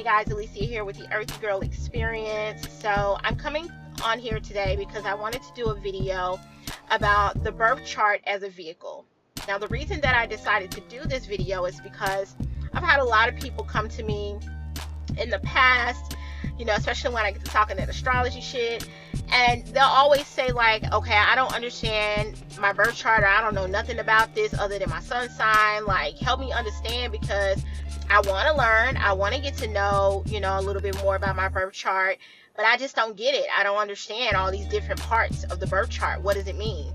Hey guys, Alicia here with the Earthy Girl Experience. So I'm coming on here today because I wanted to do a video about the birth chart as a vehicle. Now the reason that I decided to do this video is because I've had a lot of people come to me in the past, you know, especially when I get to talking that astrology shit, and they'll always say like, okay, I don't understand my birth chart, or I don't know nothing about this other than my sun sign. Like, help me understand, because I want to learn, I want to get to know, you know, a little bit more about my birth chart, but I just don't get it. I don't understand all these different parts of the birth chart. What does it mean?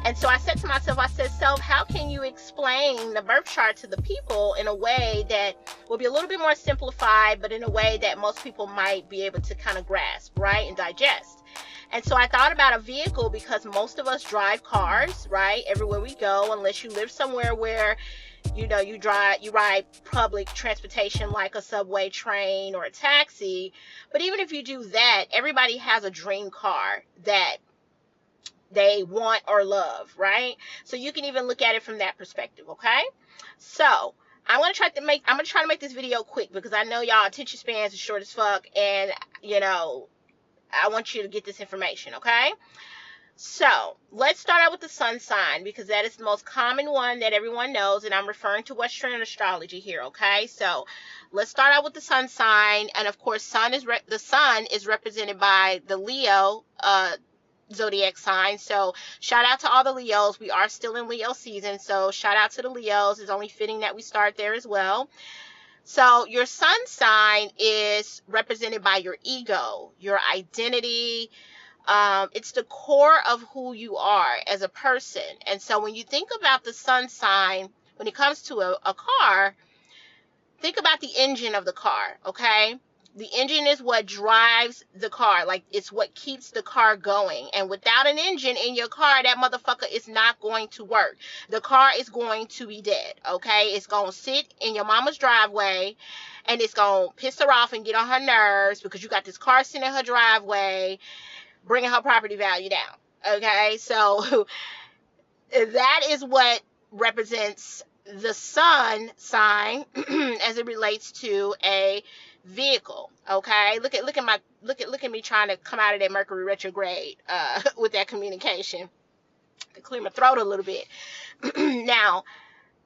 And so I said to myself, I said, self, how can you explain the birth chart to the people in a way that will be a little bit more simplified, but in a way that most people might be able to kind of grasp, right, and digest? And so I thought about a vehicle, because most of us drive cars, right, everywhere we go, unless you live somewhere where, you know, you ride public transportation like a subway, train, or a taxi. But even if you do that, everybody has a dream car that they want or love, right? So you can even look at it from that perspective, okay? So I'm gonna try to make this video quick, because I know y'all attention spans are short as fuck, and you know, I want you to get this information, okay? So let's start out with the sun sign, because that is the most common one that everyone knows, and I'm referring to Western astrology here, okay? So let's start out with the sun sign, and of course, the sun is represented by the Leo zodiac sign. So shout out to all the Leos. We are still in Leo season, so shout out to the Leos. It's only fitting that we start there as well. So your sun sign is represented by your ego, your identity. It's the core of who you are as a person. And so when you think about the sun sign, when it comes to a car, think about the engine of the car, okay? The engine is what drives the car. Like, it's what keeps the car going. And without an engine in your car, that motherfucker is not going to work. The car is going to be dead, okay? It's going to sit in your mama's driveway, and it's going to piss her off and get on her nerves, because you got this car sitting in her driveway, bringing her property value down, okay? So that is what represents the sun sign as it relates to a vehicle, okay? Look at me trying to come out of that Mercury retrograde with that communication to clear my throat a little bit. Now,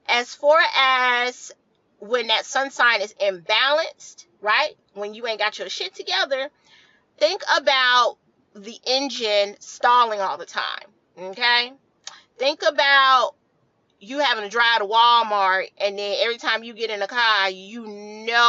as far as when that sun sign is imbalanced, right, when you ain't got your shit together, think about the engine stalling all the time, okay? Think about you having to drive to Walmart, and then every time you get in a car, you know